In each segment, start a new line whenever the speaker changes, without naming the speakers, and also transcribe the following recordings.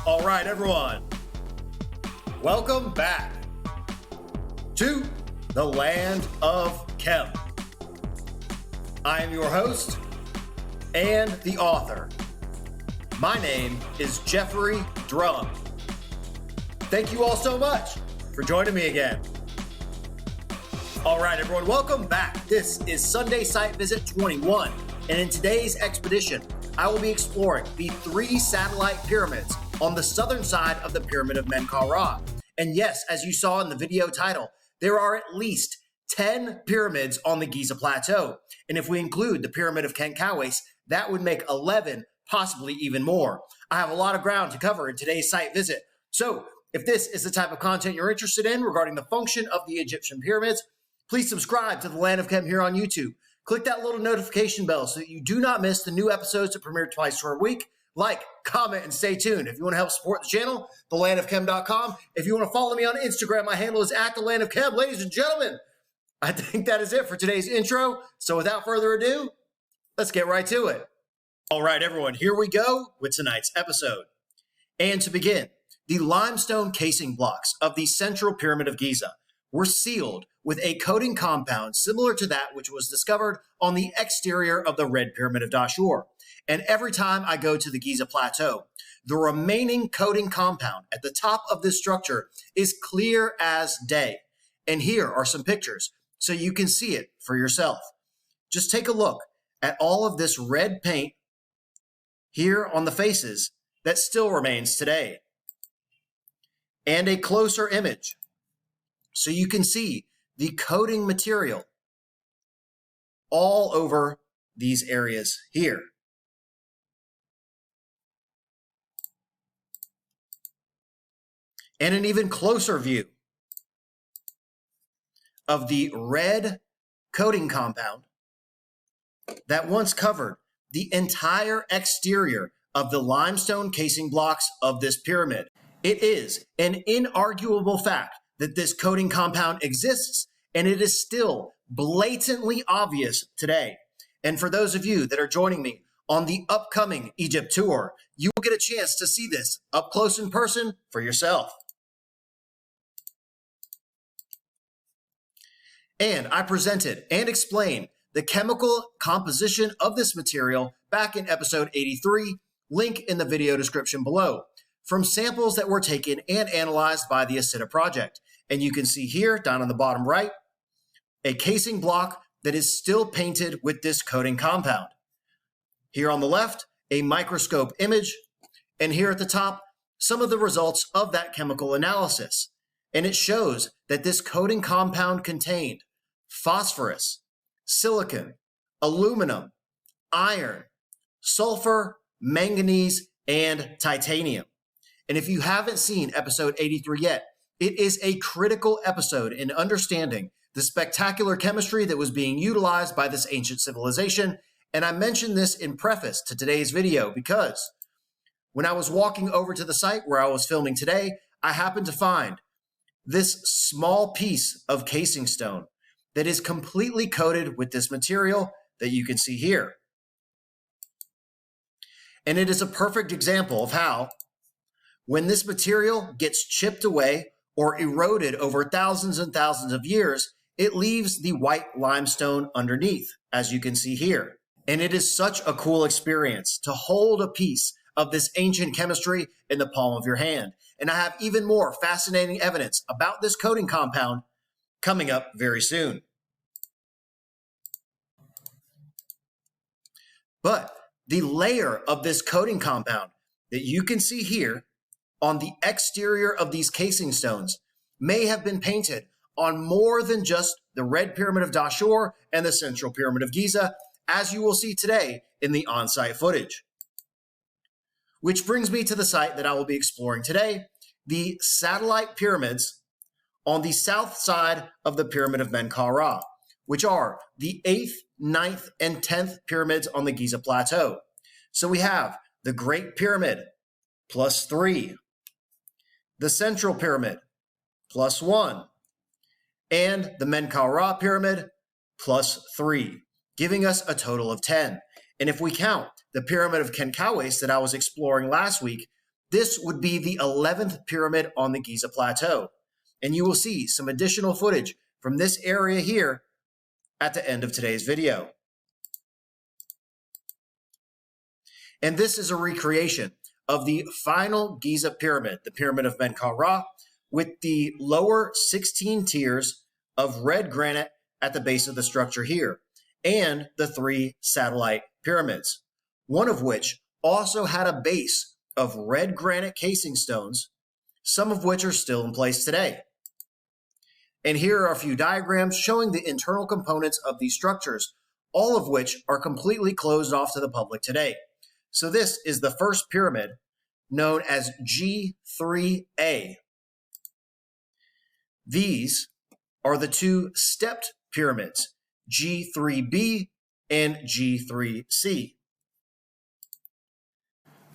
All right, everyone. Welcome back to the land of Chem. I am your host and the author. My name is Jeffrey Drum. Thank you all so much for joining me again. All right, everyone, welcome back. This is Sunday Site Visit 21, and in today's expedition, I will be exploring the 3 satellite pyramids on the southern side of the Pyramid of Menkaure. And yes, as you saw in the video title, there are at least 10 pyramids on the Giza Plateau. And if we include the Pyramid of Menkaure, that would make 11, possibly even more. I have a lot of ground to cover in today's site visit. So if this is the type of content you're interested in regarding the function of the Egyptian pyramids, please subscribe to the Land of Chem here on YouTube. Click that little notification bell so that you do not miss the new episodes that premiere twice per week. Like, comment, and stay tuned. If you want to help support the channel, thelandofchem.com. If you want to follow me on Instagram, my handle is @thelandofchem. Ladies and gentlemen, I think that is it for today's intro. So without further ado, let's get right to it. All right, everyone, here we go with tonight's episode. And to begin, the limestone casing blocks of the central pyramid of Giza were sealed with a coating compound similar to that which was discovered on the exterior of the Red Pyramid of Dashur. And every time I go to the Giza Plateau, the remaining coating compound at the top of this structure is clear as day. And here are some pictures so you can see it for yourself. Just take a look at all of this red paint here on the faces that still remains today. And a closer image so you can see the coating material all over these areas here. And an even closer view of the red coating compound that once covered the entire exterior of the limestone casing blocks of this pyramid. It is an inarguable fact that this coating compound exists, and it is still blatantly obvious today. And for those of you that are joining me on the upcoming Egypt tour, you will get a chance to see this up close in person for yourself. And I presented and explained the chemical composition of this material back in episode 83, link in the video description below, from samples that were taken and analyzed by the Esoteric project. And you can see here, down on the bottom right, a casing block that is still painted with this coating compound. Here on the left, a microscope image, and here at the top, some of the results of that chemical analysis. And it shows that this coating compound contained phosphorus, silicon, aluminum, iron, sulfur, manganese, and titanium. And if you haven't seen episode 83 yet, it is a critical episode in understanding the spectacular chemistry that was being utilized by this ancient civilization. And I mentioned this in preface to today's video because when I was walking over to the site where I was filming today, I happened to find this small piece of casing stone that is completely coated with this material that you can see here. And it is a perfect example of how, when this material gets chipped away or eroded over thousands and thousands of years, it leaves the white limestone underneath, as you can see here. And it is such a cool experience to hold a piece of this ancient chemistry in the palm of your hand. And I have even more fascinating evidence about this coating compound coming up very soon. But the layer of this coating compound that you can see here on the exterior of these casing stones may have been painted on more than just the Red Pyramid of Dashur and the Central Pyramid of Giza, as you will see today in the on-site footage. Which brings me to the site that I will be exploring today, the satellite pyramids on the south side of the Pyramid of Menkaure, which are the 8th, 9th, and 10th pyramids on the Giza Plateau. So we have the Great Pyramid, +3, the Central Pyramid, +1, and the Menkaure Pyramid, +3, giving us a total of 10. And if we count the Pyramid of Menkaure that I was exploring last week, This would be the 11th pyramid on the Giza Plateau. And you will see some additional footage from this area here at the end of today's video. And this is a recreation of the final Giza pyramid, the Pyramid of Menkaure, with the lower 16 tiers of red granite at the base of the structure here, and the 3 satellite pyramids, one of which also had a base of red granite casing stones, some of which are still in place today. And here are a few diagrams showing the internal components of these structures, all of which are completely closed off to the public today. So this is the first pyramid, known as G3A. These are the 2 stepped pyramids, G3B and G3C.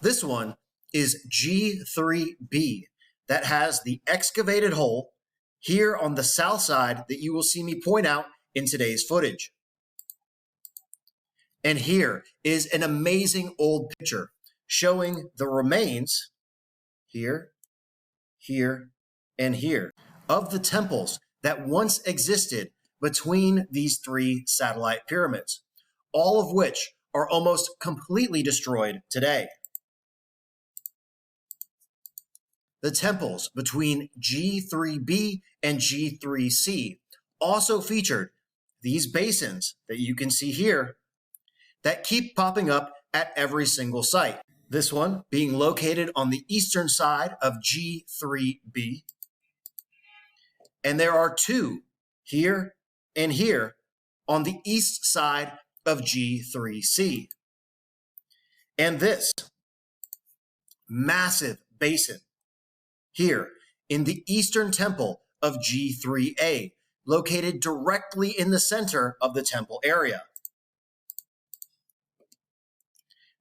This one is G3B that has the excavated hole here on the south side that you will see me point out in today's footage. And here is an amazing old picture showing the remains here, here, and here of the temples that once existed between these 3 satellite pyramids, all of which are almost completely destroyed today. The temples between G3B and G3C also featured these basins that you can see here that keep popping up at every single site. This one being located on the eastern side of G3B. And there are 2 here and here on the east side of G3C. And this massive basin here in the eastern temple of G3A, located directly in the center of the temple area,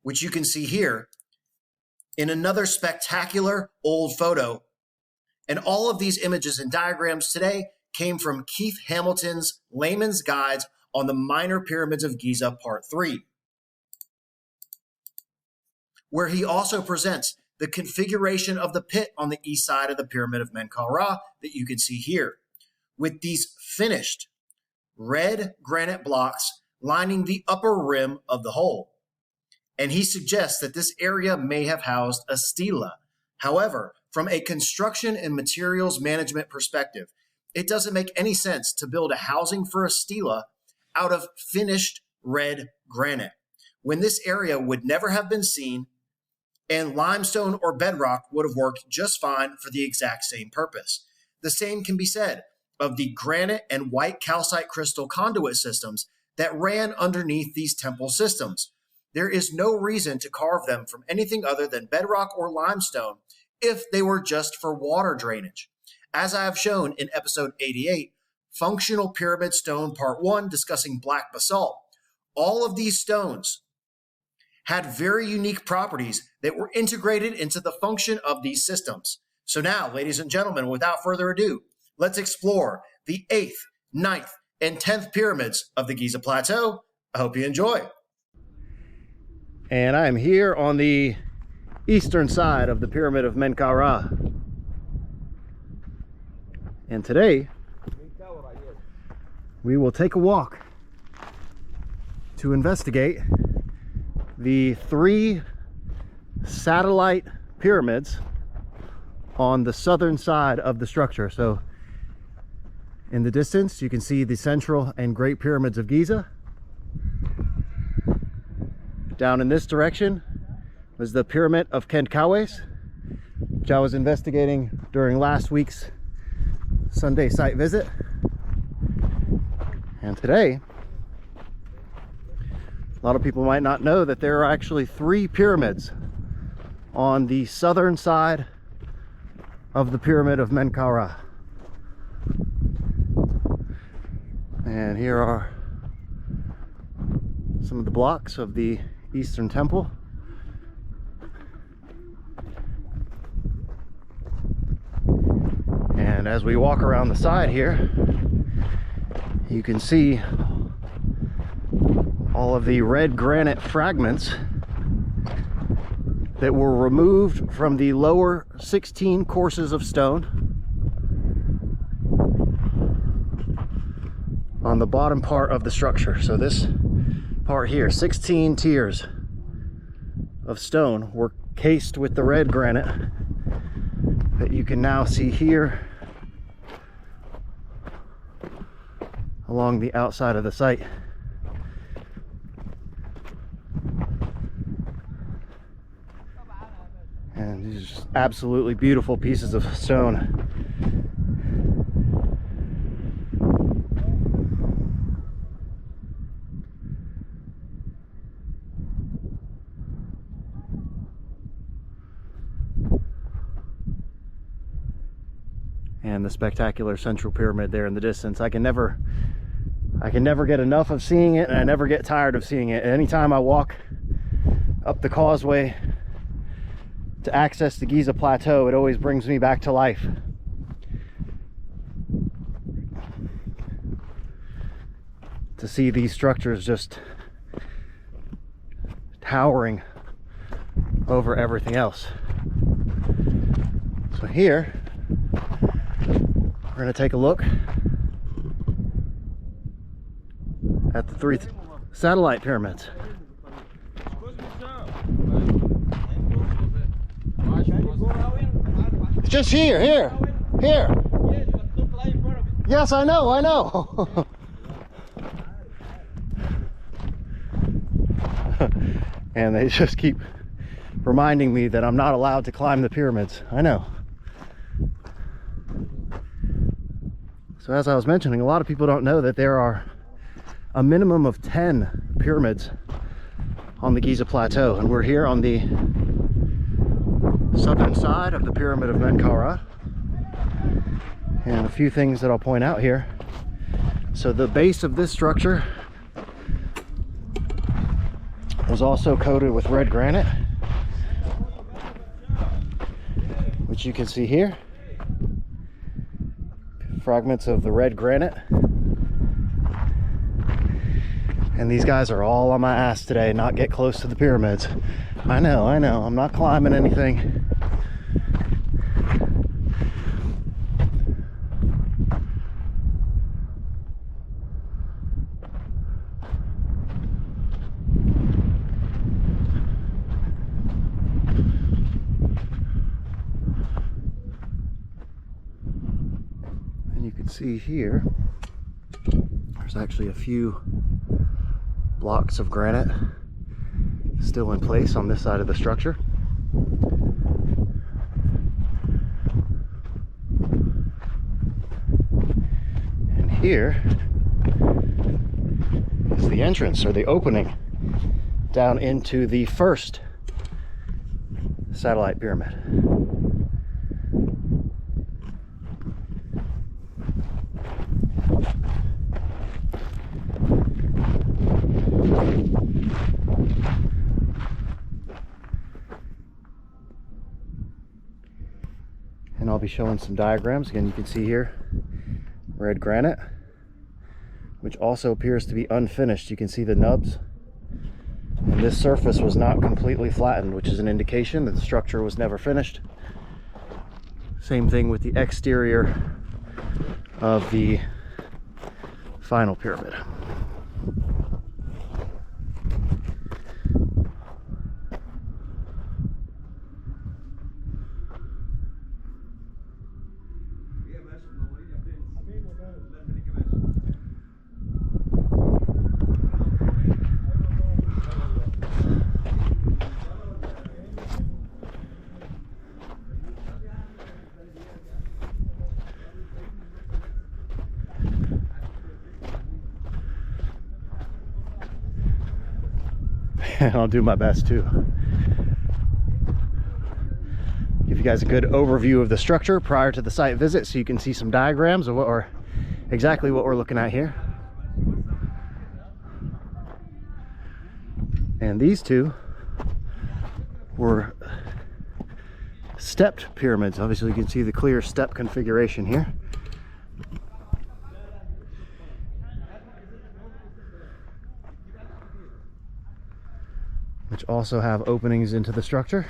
which you can see here in another spectacular old photo. And all of these images and diagrams today came from Keith Hamilton's Layman's Guides on the Minor Pyramids of Giza, Part 3, where he also presents the configuration of the pit on the east side of the Pyramid of Menkaure that you can see here, with these finished red granite blocks lining the upper rim of the hole. And he suggests that this area may have housed a stela. However, from a construction and materials management perspective, it doesn't make any sense to build a housing for a stela out of finished red granite, when this area would never have been seen, and limestone or bedrock would have worked just fine for the exact same purpose. The same can be said of the granite and white calcite crystal conduit systems that ran underneath these temple systems. There is no reason to carve them from anything other than bedrock or limestone if they were just for water drainage. As I have shown in episode 88, Functional Pyramid Stone Part 1, discussing black basalt, all of these stones had very unique properties that were integrated into the function of these systems. So now, ladies and gentlemen, without further ado, let's explore the 8th, 9th, and 10th pyramids of the Giza Plateau. I hope you enjoy. And I'm here on the eastern side of the Pyramid of Menkaure. And today, we will take a walk to investigate the 3 satellite pyramids on the southern side of the structure. So in the distance, you can see the central and great pyramids of Giza. Down in this direction was the Pyramid of Khentkawes, which I was investigating during last week's Sunday site visit. And today, a lot of people might not know that there are actually 3 pyramids on the southern side of the Pyramid of Menkaure. And here are some of the blocks of the Eastern Temple. And as we walk around the side here, you can see all of the red granite fragments that were removed from the lower 16 courses of stone on the bottom part of the structure. So this part here, 16 tiers of stone were cased with the red granite that you can now see here along the outside of the site. And these are just absolutely beautiful pieces of stone. And the spectacular central pyramid there in the distance. I can never get enough of seeing it, and I never get tired of seeing it. Anytime I walk up the causeway to access the Giza plateau, it always brings me back to life. To see these structures just towering over everything else. So here, we're going to take a look at the 3 satellite pyramids. It's just here. Yes, I know. And they just keep reminding me that I'm not allowed to climb the pyramids. I know. So as I was mentioning, a lot of people don't know that there are a minimum of 10 pyramids on the Giza plateau, and we're here on the southern side of the pyramid of Menkaure. And a few things that I'll point out here. So the base of this structure was also coated with red granite, which you can see here. Fragments of the red granite. And these guys are all on my ass today, not get close to the pyramids. I know, I'm not climbing anything. See here, there's actually a few blocks of granite still in place on this side of the structure. And here is the entrance, or the opening, down into the first satellite pyramid. And I'll be showing some diagrams. Again, you can see here red granite, which also appears to be unfinished. You can see the nubs, and this surface was not completely flattened, which is an indication that the structure was never finished. Same thing with the exterior of the final pyramid. And I'll do my best to give you guys a good overview of the structure prior to the site visit, so you can see some diagrams of exactly what we're looking at here. And these two were stepped pyramids. Obviously you can see the clear step configuration here. Which also have openings into the structure.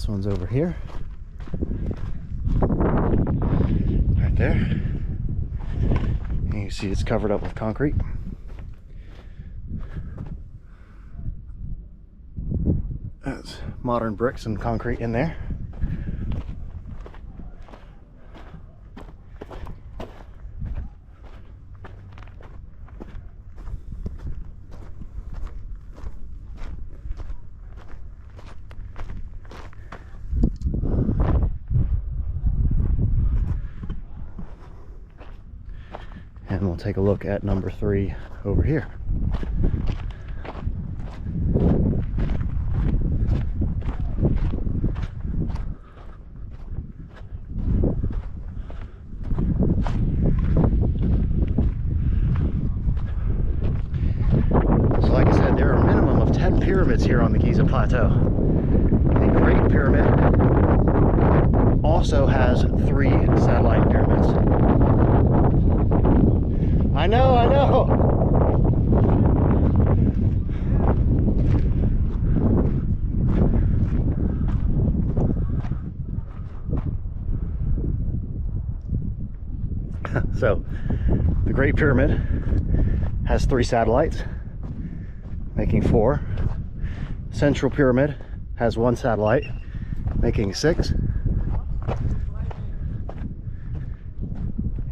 This one's over here. Right there. And you see it's covered up with concrete. That's modern bricks and concrete in there. And we'll take a look at number 3 over here. So like I said, there are a minimum of 10 pyramids here on the Giza Plateau. The Great Pyramid also has 3 satellite pyramids. I know. So, the Great Pyramid has 3 satellites, making 4. Central Pyramid has 1 satellite, making 6.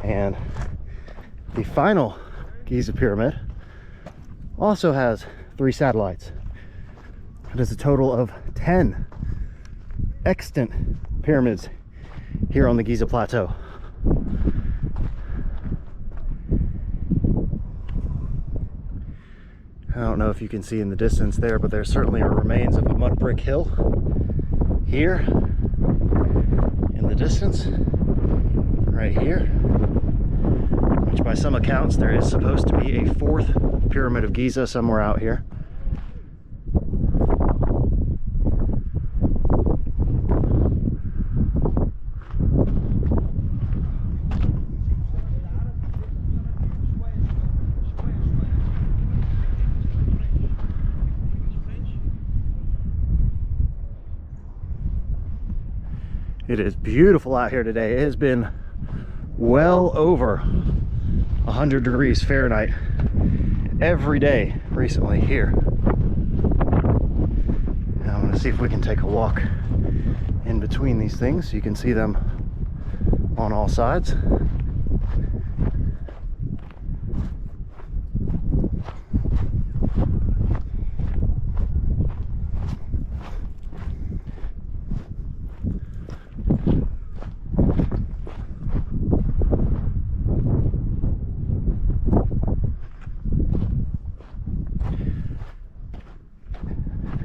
And the final Giza Pyramid also has 3 satellites. It is a total of 10 extant pyramids here on the Giza Plateau. I don't know if you can see in the distance there, but there certainly are remains of a mud brick hill here in the distance, right here. Which by some accounts there is supposed to be a 4th pyramid of Giza somewhere out here. It is beautiful out here today. It has been well over 100 degrees Fahrenheit every day recently here. Now I'm going to see if we can take a walk in between these things so you can see them on all sides.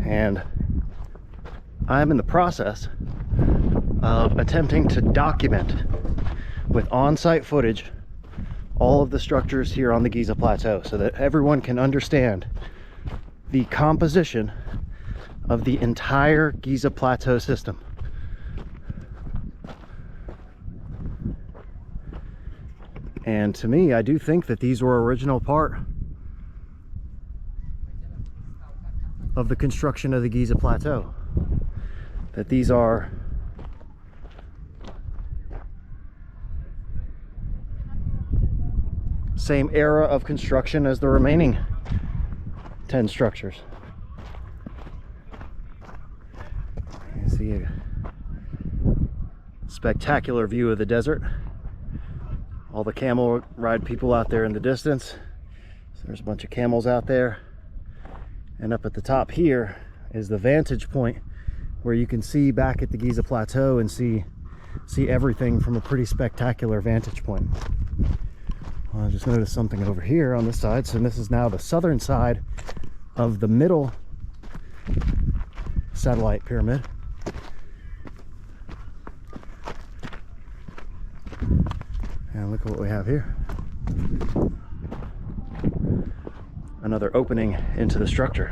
And I'm in the process of attempting to document with on-site footage all of the structures here on the Giza Plateau so that everyone can understand the composition of the entire Giza Plateau system. And to me, I do think that these were original part of the construction of the Giza Plateau. That these are same era of construction as the remaining 10 structures. You see a spectacular view of the desert. All the camel ride people out there in the distance. So there's a bunch of camels out there. And up at the top here is the vantage point where you can see back at the Giza Plateau and see everything from a pretty spectacular vantage point. Well, I just noticed something over here on this side. So this is now the southern side of the middle satellite pyramid. And look at what we have here. Another opening into the structure.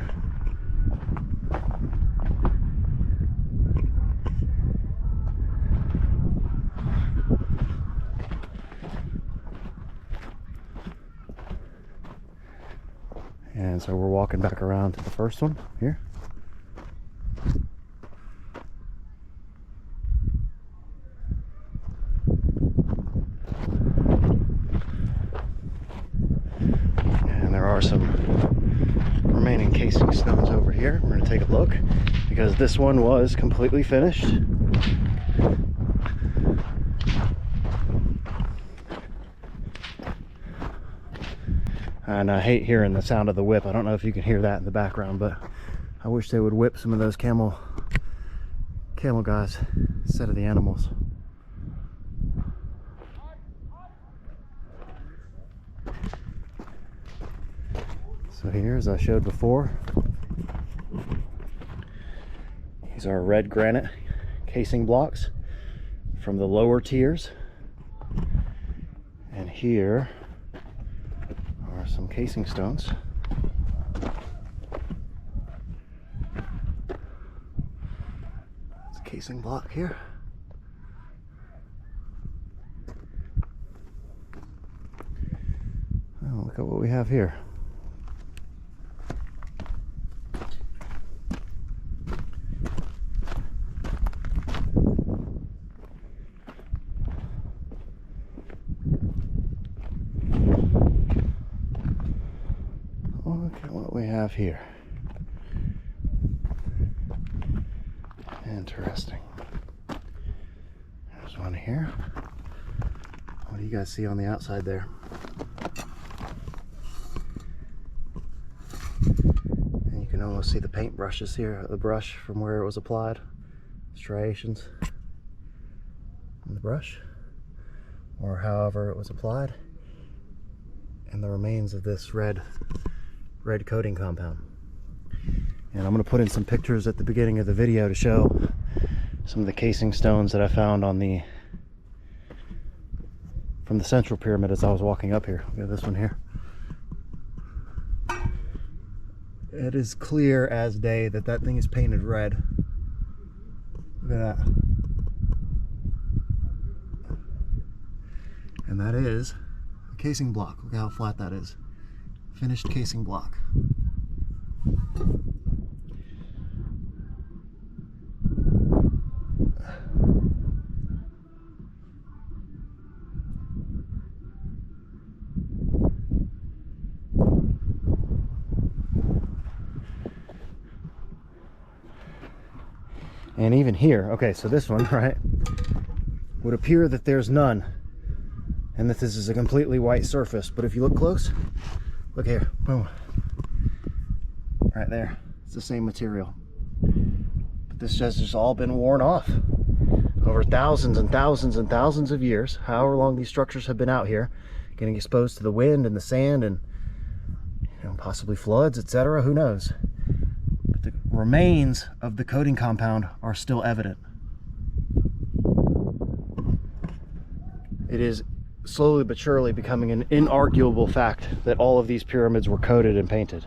And so we're walking back around to the first one here. remaining casing stones over here. We're going to take a look because this one was completely finished. And I hate hearing the sound of the whip. I don't know if you can hear that in the background, but I wish they would whip some of those camel guys instead of the animals. So here, as I showed before, these are red granite casing blocks from the lower tiers. And here are some casing stones. It's a casing block here. Oh, look at what we have here. Look at what we have here. Interesting. There's one here. What do you guys see on the outside there? And you can almost see the paint brushes here, the brush from where it was applied. Striations in the brush, or however it was applied, and the remains of this red coating compound. And I'm going to put in some pictures at the beginning of the video to show some of the casing stones that I found from the central pyramid as I was walking up here. We have this one here. It is clear as day that that thing is painted red. Look at that. And that is a casing block. Look how flat that is. Finished casing block. And even here, okay, so this one, right, would appear that there's none and that this is a completely white surface. But if you look close, look here, boom, right there, it's the same material. But this has just all been worn off over thousands and thousands and thousands of years, however long these structures have been out here, getting exposed to the wind and the sand and, you know, possibly floods, etc. Who knows? But the remains of the coating compound are still evident. It is slowly but surely becoming an inarguable fact that all of these pyramids were coated and painted.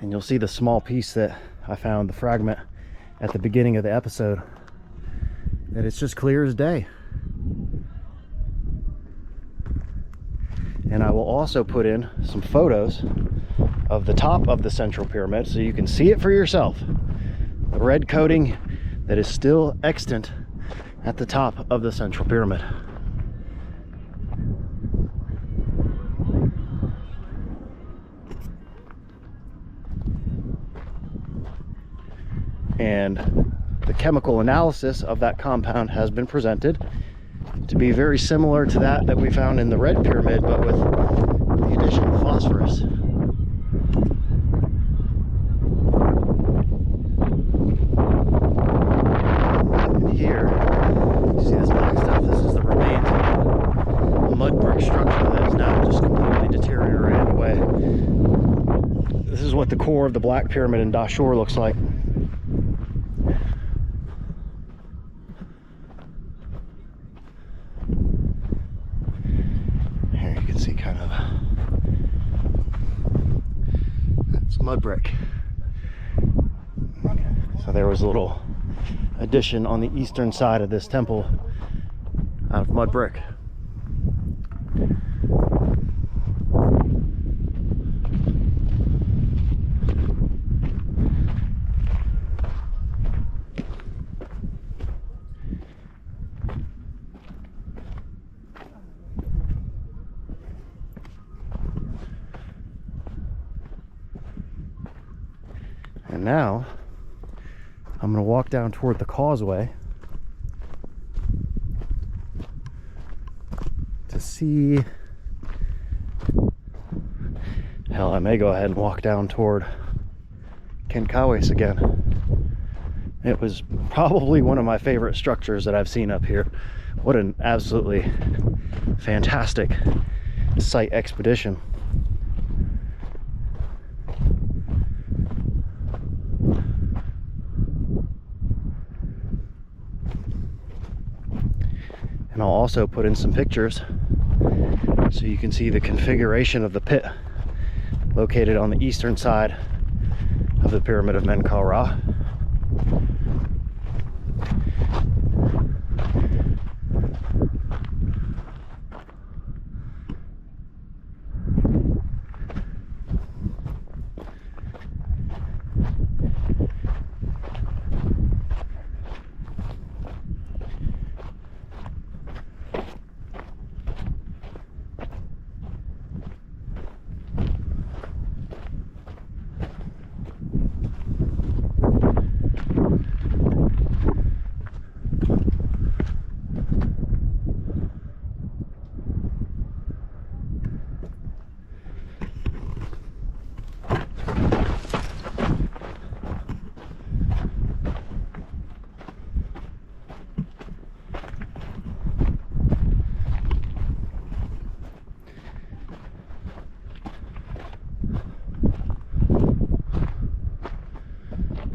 And you'll see the small piece that I found, the fragment at the beginning of the episode, that it's just clear as day. And I will also put in some photos of the top of the central pyramid so you can see it for yourself. The red coating that is still extant at the top of the central pyramid. And the chemical analysis of that compound has been presented to be very similar to that we found in the red pyramid, but with the addition of phosphorus. And here, you see this black stuff? This is the remains of a mud brick structure that is now just completely deteriorated away. This is what the core of the Black Pyramid in Dashur looks like. Here you can see kind of that's mud brick. So there was a little addition on the eastern side of this temple out of mud brick. And now I'm going to walk down toward the causeway to see. Hell, I may go ahead and walk down toward Kenkawes again. It was probably one of my favorite structures that I've seen up here. What an absolutely fantastic site expedition. And I'll also put in some pictures so you can see the configuration of the pit located on the eastern side of the Pyramid of Menkaure.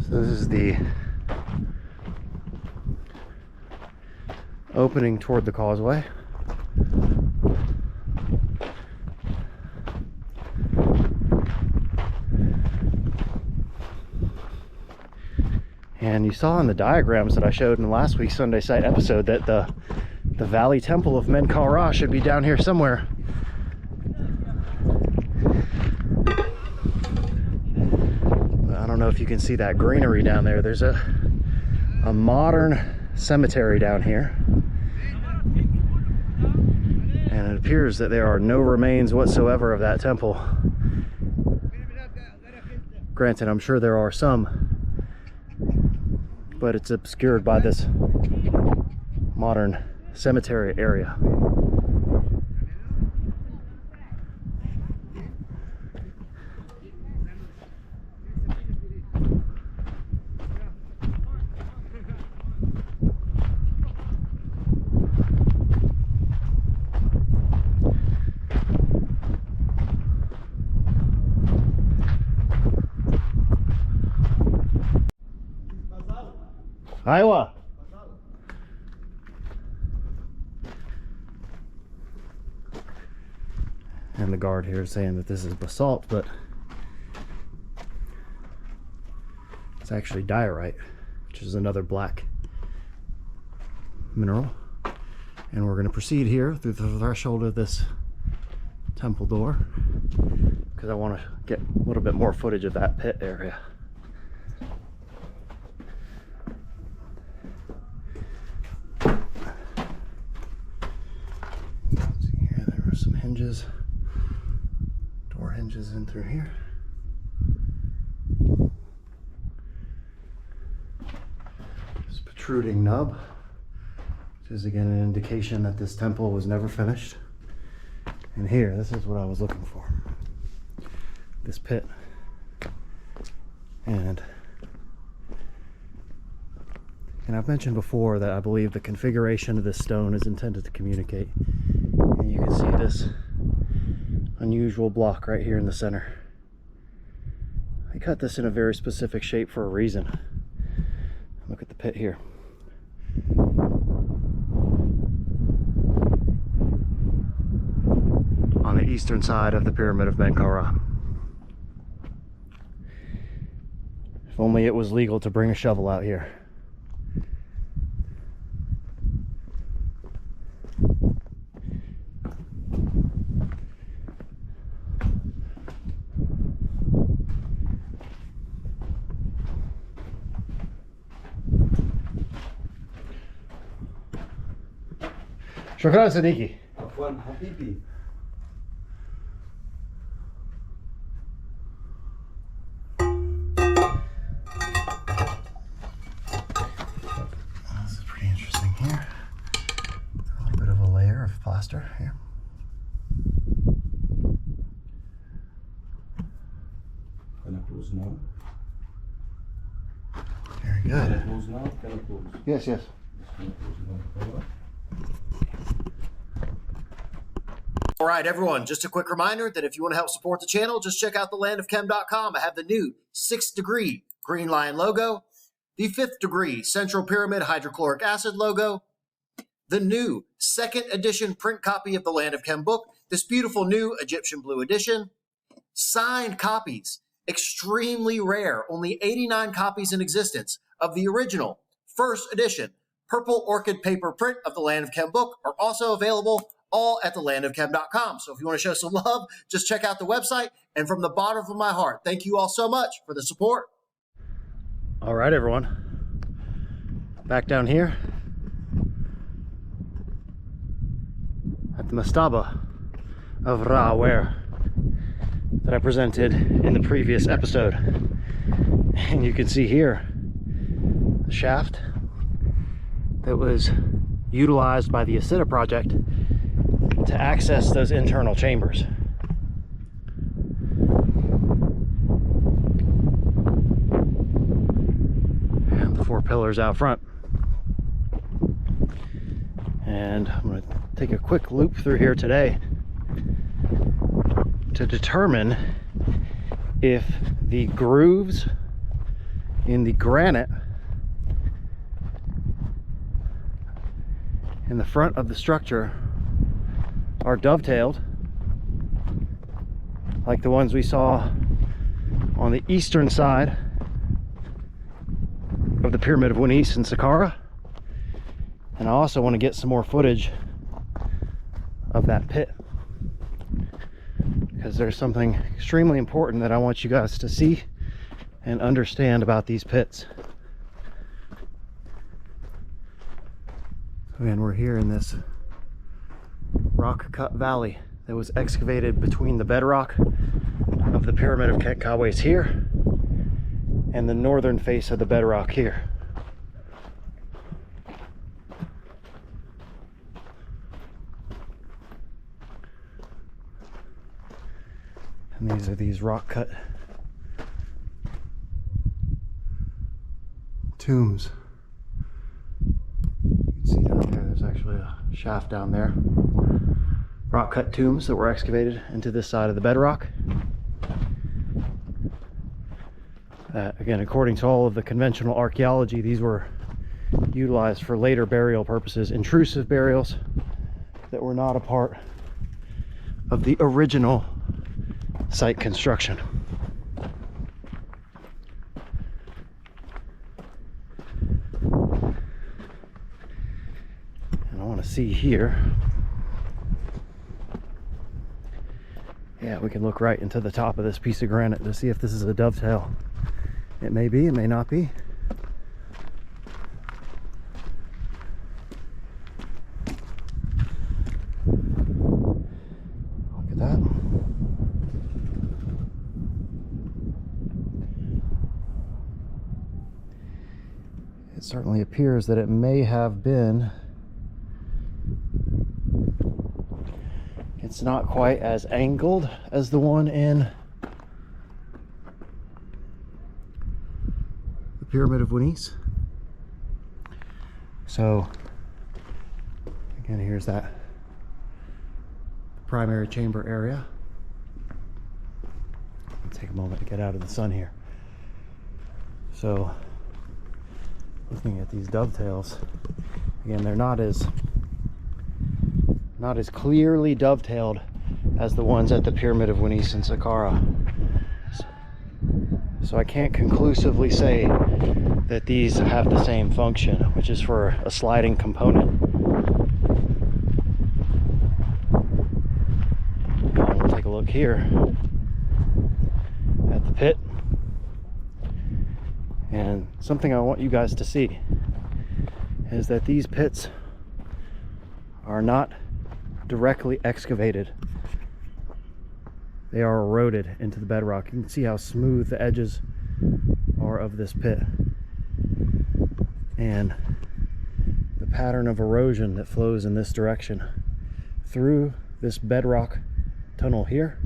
So this is the opening toward the causeway. And you saw in the diagrams that I showed in last week's Sunday Site episode that the Valley Temple of Menkaure should be down here somewhere. I don't know if you can see that greenery down there. There's a modern cemetery down here. And it appears that there are no remains whatsoever of that temple. Granted, I'm sure there are some, but it's obscured by this modern cemetery area. Iowa. And the guard here is saying that this is basalt, but it's actually diorite, which is another black mineral. And we're going to proceed here through the threshold of this temple door because I want to get a little bit more footage of that pit area. Hinges, door hinges in through here. This protruding nub, which is again an indication that this temple was never finished. And here, this is what I was looking for. This pit. And I've mentioned before that I believe the configuration of this stone is intended to communicate. And you can see this unusual block right here in the center. I cut this in a very specific shape for a reason. Look at the pit here. On the eastern side of the Pyramid of Menkaure. If only it was legal to bring a shovel out here. شكرا صديقي.
عفوا حبيبي.
faster here.
Can I close now?
Very good.
Can I close now? Can I close?
Yes, yes.
Can I close now? Alright.
All right, everyone, just a quick reminder that if you want to help support the channel, just check out thelandofchem.com. I have the new 6th degree green lion logo, the 5th degree central pyramid hydrochloric acid logo, the new 2nd edition print copy of the Land of Chem book, this beautiful new Egyptian blue edition, signed copies, extremely rare, only 89 copies in existence of the original 1st edition purple orchid paper print of the Land of Chem book are also available all at thelandofchem.com. So if you want to show some love, just check out the website. And from the bottom of my heart, thank you all so much for the support.
All right, everyone. Back down here at the mastaba of Ra-Ware that I presented in the previous episode. And you can see here the shaft that was utilized by the Ascita project to access those internal chambers. And the 4 pillars out front. And I'm going to take a quick loop through here today to determine if the grooves in the granite in the front of the structure are dovetailed like the ones we saw on the eastern side of the Pyramid of Winis and Saqqara. And I also want to get some more footage of that pit, because there's something extremely important that I want you guys to see and understand about these pits. Again, we're here in this rock cut valley that was excavated between the bedrock of the Pyramid of Khetkaways here and the northern face of the bedrock here. And these are these rock cut tombs. You can see down there, there's actually a shaft down there. Rock cut tombs that were excavated into this side of the bedrock. Again, according to all of the conventional archaeology, these were utilized for later burial purposes, intrusive burials that were not a part of the original site construction. And I want to see here. Yeah, we can look right into the top of this piece of granite to see if this is a dovetail. It may be, it may not be. Look at that. It certainly appears that it may have been. It's not quite as angled as the one in the Pyramid of Winis. So again, here's that primary chamber area. I'll take a moment to get out of the sun here. So looking at these dovetails, again, they're not as clearly dovetailed as the ones at the Pyramid of Winis and Saqqara. So I can't conclusively say that these have the same function, which is for a sliding component. We'll take a look here at the pit. And something I want you guys to see is that these pits are not directly excavated. They are eroded into the bedrock. You can see how smooth the edges are of this pit, and the pattern of erosion that flows in this direction through this bedrock tunnel here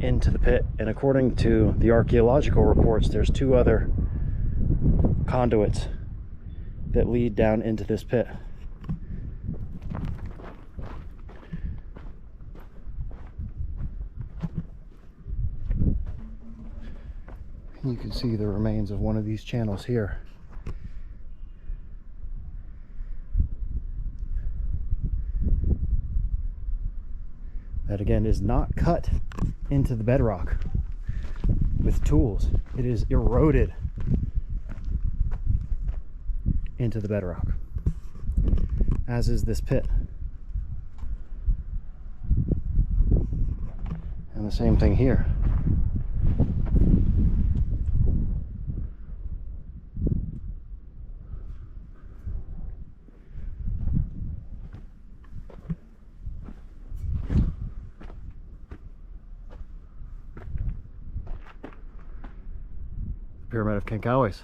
into the pit. And according to the archaeological reports, there's 2 other conduits that lead down into this pit. You can see the remains of one of these channels here. That again is not cut into the bedrock with tools. It is eroded into the bedrock, as is this pit. And the same thing here. Pyramid of Kenkawes.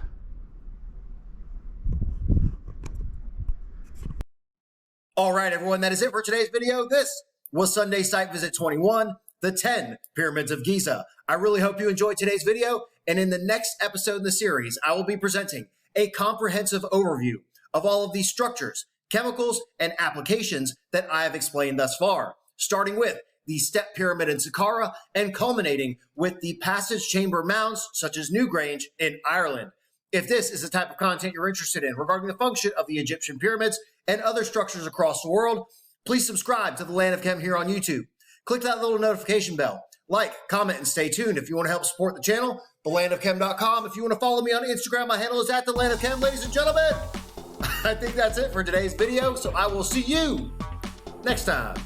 All right, everyone, that is it for today's video. This was Sunday Site Visit 21, the 10 Pyramids of Giza. I really hope you enjoyed today's video, and in the next episode in the series, I will be presenting a comprehensive overview of all of these structures, chemicals, and applications that I have explained thus far, starting with the Step Pyramid in Saqqara and culminating with the passage chamber mounds such as Newgrange in Ireland. If this is the type of content you're interested in regarding the function of the Egyptian pyramids and other structures across the world, please subscribe to the Land of Chem here on YouTube. Click that little notification bell. Like, comment, and stay tuned. If you want to help support the channel, thelandofchem.com. If you want to follow me on Instagram, my handle is @thelandofchem, ladies and gentlemen. I think that's it for today's video, so I will see you next time.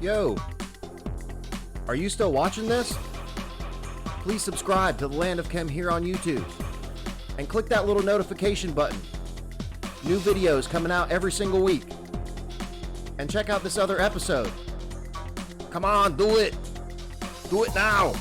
Yo, are you still watching this? Please subscribe to the Land of Chem here on YouTube and click that little notification button. New videos coming out every single week. And check out this other episode. Come on, do it. Do it now.